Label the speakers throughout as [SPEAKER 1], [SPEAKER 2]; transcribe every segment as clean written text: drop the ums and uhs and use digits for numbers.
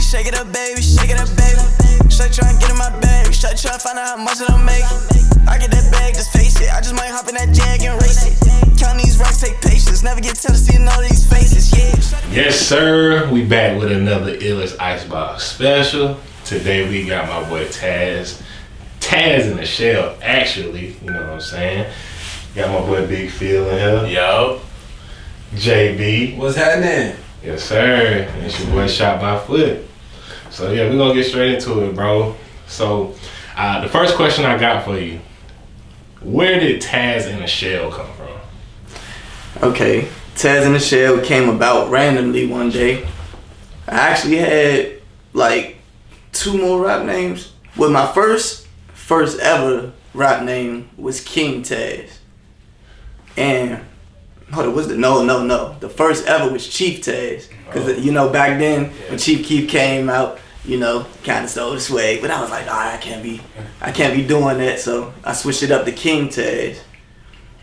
[SPEAKER 1] shake it up, baby, shake it up, baby. Straight tryna get in my bag, straight tryna find out how much it'll make. I get that bag, just face it. I just might hop in that Jag and race it. Count these racks, take patience. Never get tired of seeing all these faces, yeah.
[SPEAKER 2] Yes, sir. We back with another Illest Icebox special. Today we got my boy Taz. Taz in the shell, actually. You know what I'm saying? Got my boy Big Phil in here.
[SPEAKER 3] Yo.
[SPEAKER 2] JB.
[SPEAKER 3] What's happening?
[SPEAKER 2] Yes, sir. And it's your boy Shot by Foot. So yeah, we're gonna get straight into it, bro. So the first question I got for you: where did Taz in the Shell come from?
[SPEAKER 4] Okay, Taz in the Shell came about randomly one day. I actually had like 2 more rap names. Well, my first ever rap name was King Taz. And hold on, no. The first ever was Chief Taz. Because, you know, back then, when Chief Keef came out, you know, kind of stole the swag. But I was like, I can't be doing that. So I switched it up to King Taz.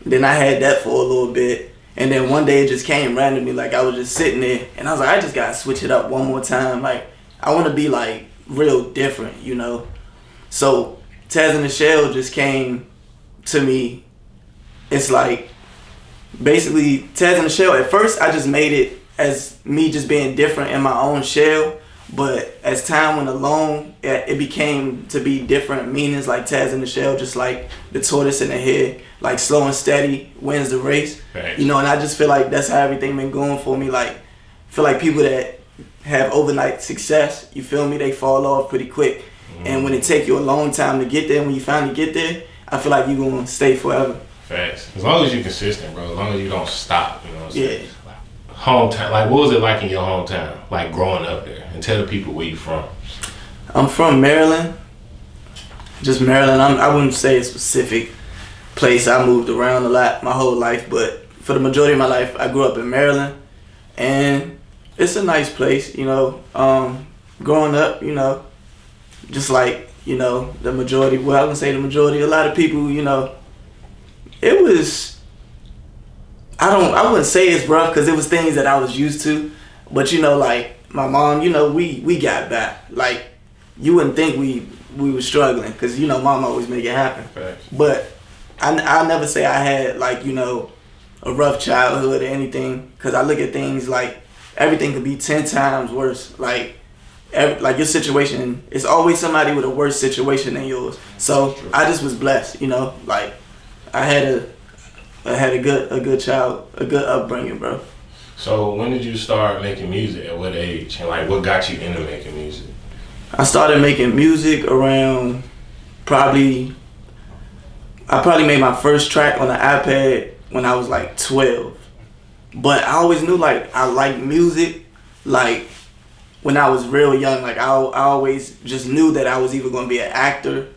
[SPEAKER 4] Then I had that for a little bit. And then one day it just came randomly. Like, I was just sitting there. And I was like, I just got to switch it up one more time. Like, I want to be, like, real different, you know. So Taz in the Shell just came to me. It's like, basically, Taz in the Shell, at first I just made it as me just being different in my own shell, but as time went along, it became to be different meanings, like Taz in the Shell, just like the tortoise in the head, like slow and steady wins the race.
[SPEAKER 2] Right.
[SPEAKER 4] You know, and I just feel like that's how everything been going for me. Like, I feel like people that have overnight success, you feel me, they fall off pretty quick. And when it take you a long time to get there, when you finally get there, I feel like you're gonna stay forever.
[SPEAKER 2] Facts. As long as you're consistent, bro. As long as you don't stop, you know what I'm saying?
[SPEAKER 4] Yeah.
[SPEAKER 2] Hometown, like what was it like in your hometown, like growing up there? And tell the people where you from.
[SPEAKER 4] I'm from Maryland. Just Maryland. I wouldn't say a specific place. I moved around a lot my whole life, but for the majority of my life, I grew up in Maryland. And it's a nice place, you know. Growing up, you know, just like, you know, the majority, well, I wouldn't say the majority, a lot of people, you know, it was, I wouldn't say it's rough because it was things that I was used to, but you know, like my mom, you know, we got back. Like, you wouldn't think we were struggling because, you know, mom always make it happen.
[SPEAKER 2] Facts.
[SPEAKER 4] But I never say I had, like, you know, a rough childhood or anything, because I look at things like everything could be 10 times worse. Like your situation, it's always somebody with a worse situation than yours. So I just was blessed, you know, like I had a good child, a good upbringing, bro.
[SPEAKER 2] So when did you start making music? At what age? And like what got you into making music?
[SPEAKER 4] I started making music around I probably made my first track on the iPad when I was like 12. But I always knew like I liked music, like when I was real young. Like I always just knew that I was either gonna be an actor.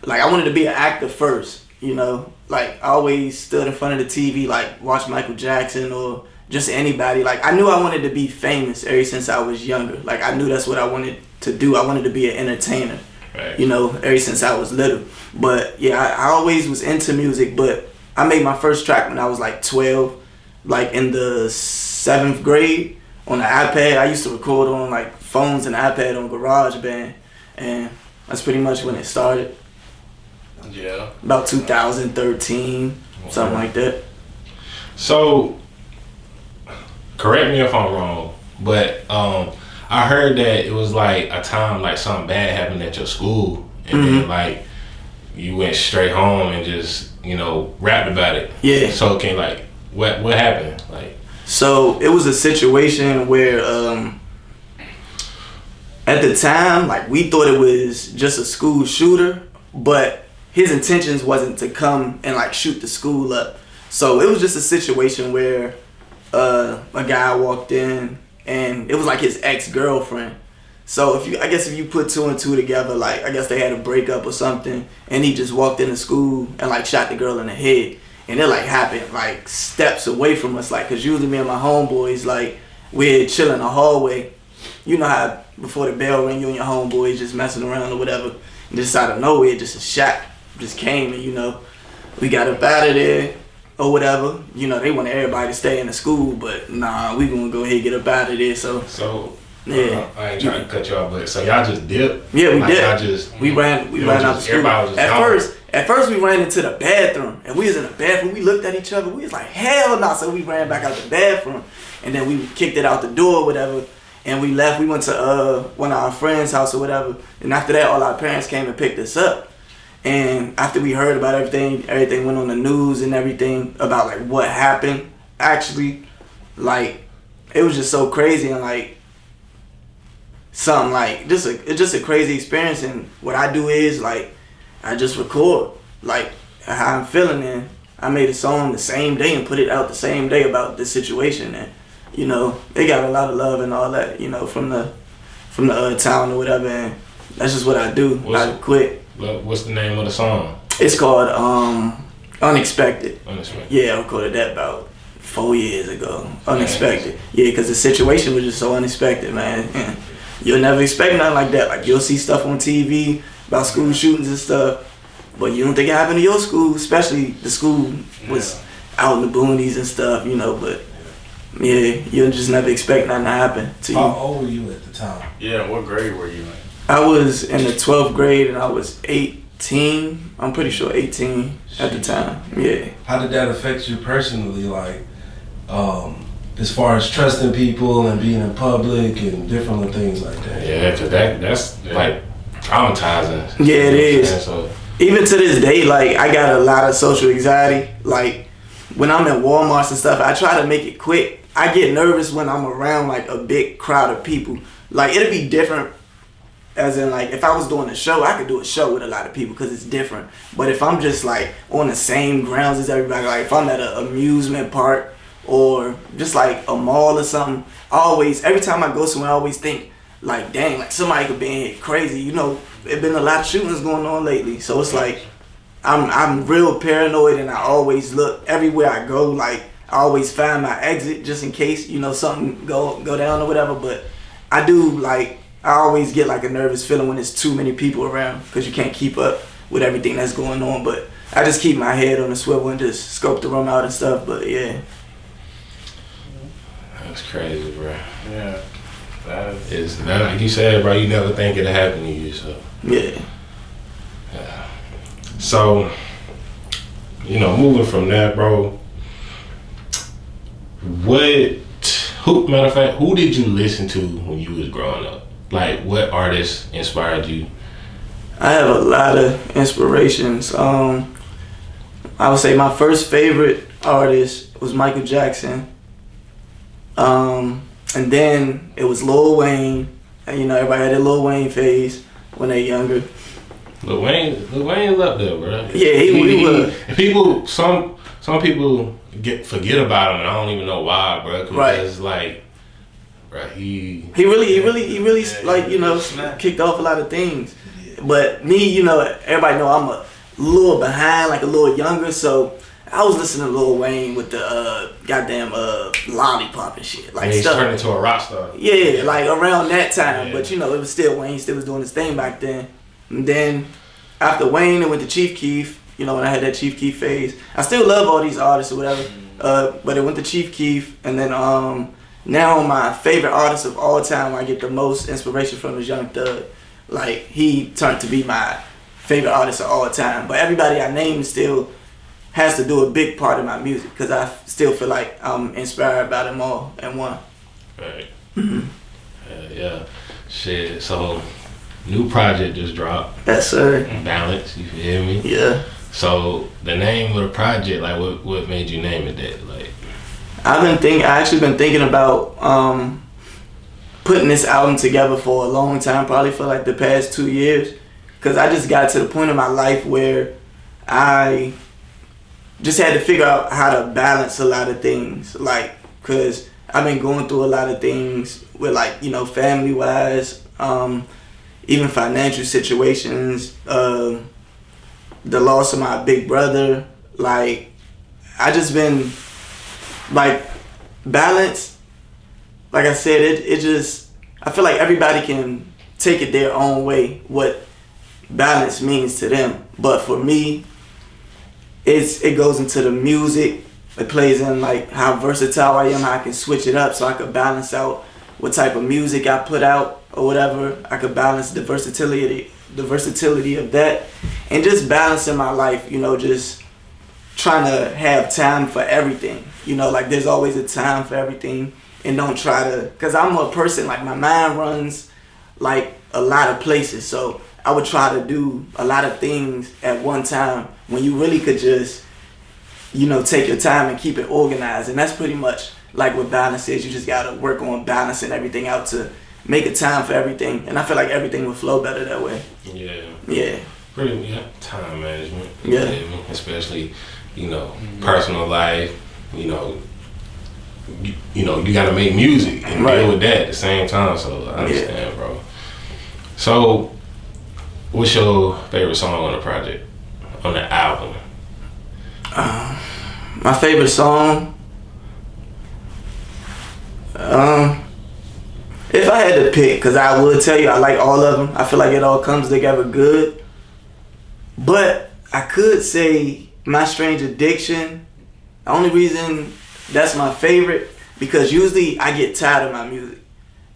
[SPEAKER 4] Like I wanted to be an actor first, you know. Like I always stood in front of the TV, like watched Michael Jackson or just anybody. Like I knew I wanted to be famous ever since I was younger. Like I knew that's what I wanted to do. I wanted to be an entertainer,
[SPEAKER 2] right.
[SPEAKER 4] You know, ever since I was little. But yeah, I always was into music. But I made my first track when I was like 12, like in the 7th grade on the iPad. I used to record on like phones and iPad on GarageBand, and that's pretty much when it started.
[SPEAKER 3] Yeah.
[SPEAKER 4] About 2013, something like that.
[SPEAKER 2] So, correct me if I'm wrong, but I heard that it was like a time like something bad happened at your school, and then like you went straight home and just, you know, rapped about it.
[SPEAKER 4] Yeah.
[SPEAKER 2] So can like what happened? Like,
[SPEAKER 4] so it was a situation where at the time, like we thought it was just a school shooter, but his intentions wasn't to come and like shoot the school up. So it was just a situation where a guy walked in and it was like his ex-girlfriend. So I guess if you put 2 and 2 together, like I guess they had a breakup or something, and he just walked into school and like shot the girl in the head. And it like happened like steps away from us, like, cause usually me and my homeboys, like, we'd chill in the hallway. You know how before the bell ring, you and your homeboys just messing around or whatever, and just out of nowhere, just a shot just came, and you know, we got up out of there or whatever. You know, they want everybody to stay in the school, but nah, we gonna go ahead and get up out of there. So Yeah.
[SPEAKER 2] I ain't trying to cut you off, but so y'all just dipped?
[SPEAKER 4] Yeah, we
[SPEAKER 2] like,
[SPEAKER 4] did.
[SPEAKER 2] We
[SPEAKER 4] ran out the school.
[SPEAKER 2] Everybody was just gone.
[SPEAKER 4] At first we ran into the bathroom, and we was in the bathroom. We looked at each other. We was like, hell no. So we ran back out the bathroom, and then we kicked it out the door or whatever, and we left. We went to one of our friends' house or whatever, and after that, all our parents came and picked us up. And after we heard about everything went on the news and everything about like what happened. Actually, like it was just so crazy and like something like it's just a crazy experience. And what I do is like I just record like how I'm feeling, and I made a song the same day and put it out the same day about this situation. And you know they got a lot of love and all that, you know, from the town or whatever. And that's just what I do. I quit.
[SPEAKER 2] What's the name of the song?
[SPEAKER 4] It's called Unexpected.
[SPEAKER 2] Unexpected.
[SPEAKER 4] Yeah, I recorded that about 4 years ago. Unexpected. Yeah, because the situation was just so unexpected, man. And you'll never expect nothing like that. Like you'll see stuff on TV about school shootings and stuff, but you don't think it happened to your school, especially the school was out in the boonies and stuff, you know. But yeah, you'll just never expect nothing to happen to you.
[SPEAKER 5] How old were you at the time?
[SPEAKER 3] Yeah, what grade were you in?
[SPEAKER 4] I was in the 12th grade and I was 18. I'm pretty sure 18 at the time. Yeah.
[SPEAKER 5] How did that affect you personally, like, as far as trusting people and being in public and different things like that?
[SPEAKER 2] Yeah, because that's like traumatizing.
[SPEAKER 4] Yeah, it is.
[SPEAKER 2] So,
[SPEAKER 4] even to this day, like, I got a lot of social anxiety. Like, when I'm at Walmarts and stuff, I try to make it quick. I get nervous when I'm around, like, a big crowd of people. Like, it'll be different. As in, like, if I was doing a show, I could do a show with a lot of people because it's different. But if I'm just, like, on the same grounds as everybody, like, if I'm at an amusement park or just, like, a mall or something, every time I go somewhere, I always think, like, dang, like, somebody could be in here crazy. You know, there's been a lot of shootings going on lately. So it's like, I'm real paranoid, and I always look everywhere I go. Like, I always find my exit just in case, you know, something go down or whatever. But I do, like, I always get like a nervous feeling when there's too many people around because you can't keep up with everything that's going on. But I just keep my head on the swivel and just scope the room out and stuff. But yeah.
[SPEAKER 2] That's crazy, bro.
[SPEAKER 3] Yeah.
[SPEAKER 2] It's not like you said, bro, you never think it'll happen to you, so.
[SPEAKER 4] Yeah.
[SPEAKER 2] So, you know, moving from that, bro, matter of fact, who did you listen to when you was growing up? Like, what artists inspired you?
[SPEAKER 4] I have a lot of inspirations. I would say my first favorite artist was Michael Jackson. And then it was Lil Wayne. And, you know, everybody had their Lil Wayne phase when they're younger.
[SPEAKER 2] Lil Wayne's up there, bro.
[SPEAKER 4] Yeah, he was.
[SPEAKER 2] Some people forget about him, and I don't even know why, bro.
[SPEAKER 4] Right.
[SPEAKER 2] It's like, bro, he
[SPEAKER 4] really like, you know, kicked off a lot of things. But me, you know, everybody know I'm a little behind, like a little younger, so I was listening to Lil Wayne with the goddamn Lollipop and shit. Like,
[SPEAKER 2] he's
[SPEAKER 4] stuff.
[SPEAKER 2] turned into a rock star.
[SPEAKER 4] Yeah, like around that time.
[SPEAKER 2] Yeah.
[SPEAKER 4] But you know, it was still Wayne still was doing his thing back then. And then after Wayne, it went to Chief Keef. You know, when I had that Chief Keef phase. I still love all these artists or whatever. But it went to Chief Keef, and then now my favorite artist of all time, I get the most inspiration from, is Young Thug. Like, he turned to be my favorite artist of all time. But everybody I named still has to do a big part of my music because I still feel like I'm inspired by them all in one.
[SPEAKER 2] Right. Yeah. Shit. So, new project just dropped.
[SPEAKER 4] Yes, sir.
[SPEAKER 2] Balance. You feel me?
[SPEAKER 4] Yeah.
[SPEAKER 2] So the name of the project, like, what made you name it that? Like,
[SPEAKER 4] I actually been thinking about putting this album together for a long time, probably for like the past 2 years, because I just got to the point in my life where I just had to figure out how to balance a lot of things, like, because I've been going through a lot of things with, like, you know, family wise, even financial situations, the loss of my big brother. Like, I just been, like, balance. Like I said, it just, I feel like everybody can take it their own way, what balance means to them. But for me, it goes into the music. It plays in, like, how versatile I am, how I can switch it up so I can balance out what type of music I put out or whatever. I could balance the versatility of that, and just balancing my life, you know, just trying to have time for everything, you know, like there's always a time for everything, and don't try to, because I'm a person, like my mind runs like a lot of places, so I would try to do a lot of things at one time when you really could just, you know, take your time and keep it organized. And that's pretty much like what balance is. You just gotta work on balancing everything out to make a time for everything, and I feel like everything will flow better that way.
[SPEAKER 2] Yeah. Pretty time management.
[SPEAKER 4] Yeah.
[SPEAKER 2] Especially, you know, personal life. You know, you got to make music and deal with that at the same time. So I understand, bro. So, what's your favorite song on the project, on the album?
[SPEAKER 4] My favorite song. If I had to pick, because I would tell you I like all of them. I feel like it all comes together good. But I could say My Strange Addiction. The only reason that's my favorite, because usually I get tired of my music.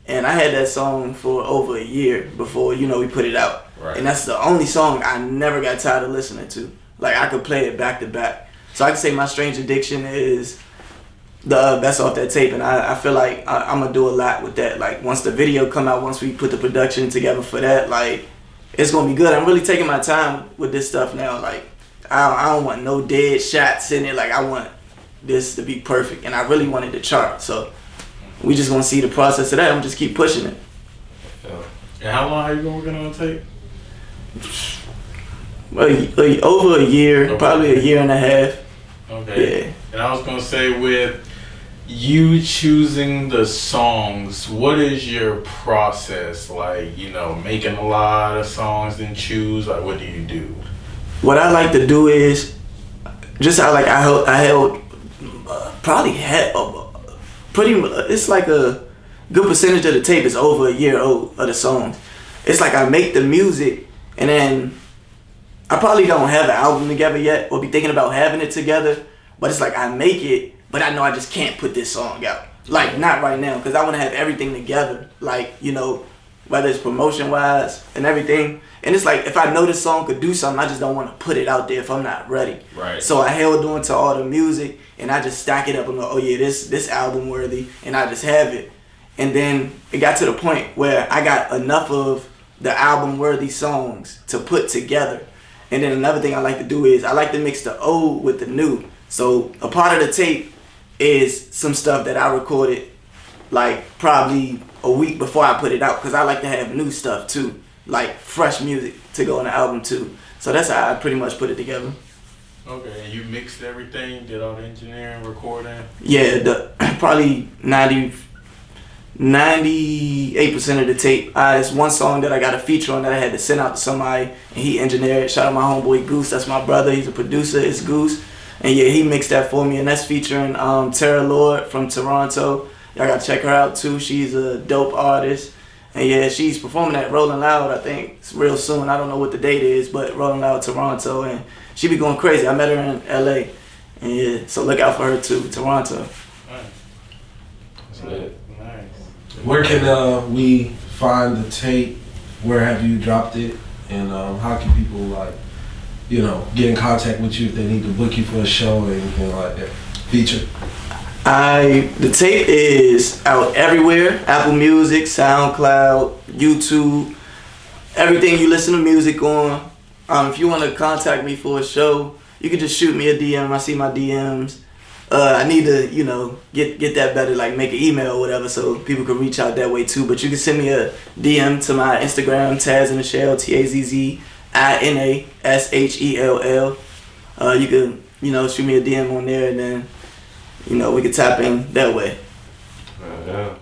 [SPEAKER 4] And I had that song for over a year before, you know, we put it out.
[SPEAKER 2] Right.
[SPEAKER 4] And that's the only song I never got tired of listening to. Like, I could play it back to back. So I can say My Strange Addiction is the best off that tape, and I feel like I'm gonna do a lot with that. Like, once the video come out, once we put the production together for that, like, it's gonna be good. I'm really taking my time with this stuff now. Like, I don't want no dead shots in it. Like, I want this to be perfect, and I really want it to chart. So we just gonna see the process of that. I'm just keep pushing it.
[SPEAKER 3] And how long have you been working on tape?
[SPEAKER 4] Over a year, probably a year and a half.
[SPEAKER 3] Okay.
[SPEAKER 4] Yeah.
[SPEAKER 3] And I was gonna say, with you choosing the songs, what is your process like? You know, making a lot of songs and choose. Like, what do you do?
[SPEAKER 4] What I like to do is just I held probably had it's like a good percentage of the tape is over a year old of the songs. It's like I make the music, and then I probably don't have an album together yet or be thinking about having it together, but it's like I make it, but I know I just can't put this song out. Like, not right now, because I want to have everything together, like, you know, whether it's promotion wise and everything. And it's like, if I know this song could do something, I just don't want to put it out there if I'm not ready.
[SPEAKER 2] Right.
[SPEAKER 4] So I held on to all the music, and I just stack it up and go, oh yeah, this album worthy, and I just have it. And then it got to the point where I got enough of the album worthy songs to put together. And then another thing I like to do is I like to mix the old with the new. So a part of the tape is some stuff that I recorded like probably a week before I put it out, because I like to have new stuff too, like fresh music to go on the album too. So that's how I pretty much put it together.
[SPEAKER 3] Okay, and you mixed everything, did all the engineering, recording?
[SPEAKER 4] Yeah, probably 98% of the tape. It's one song that I got a feature on that I had to send out to somebody, and he engineered. Shout out my homeboy Goose, that's my brother. He's a producer. It's Goose, and yeah, he mixed that for me, and that's featuring Tara Lord from Toronto. Y'all gotta check her out too. She's a dope artist, and yeah, she's performing at Rolling Loud. I think it's real soon. I don't know what the date is, but Rolling Loud Toronto, and she be going crazy. I met her in LA, and yeah, so look out for her too, Toronto.
[SPEAKER 2] That's lit.
[SPEAKER 5] Where can we find the tape? Where have you dropped it? And how can people, like, you know, get in contact with you if they need to book you for a show or anything like that? Feature.
[SPEAKER 4] The tape is out everywhere: Apple Music, SoundCloud, YouTube, everything you listen to music on. If you want to contact me for a show, you can just shoot me a DM. I see my DMs. I need to, you know, get that better, like make an email or whatever, so people can reach out that way too. But you can send me a DM to my Instagram, Tazzinashell, TAZZINASHELL. You can, you know, shoot me a DM on there, and then, you know, we can tap in that way.
[SPEAKER 2] Yeah.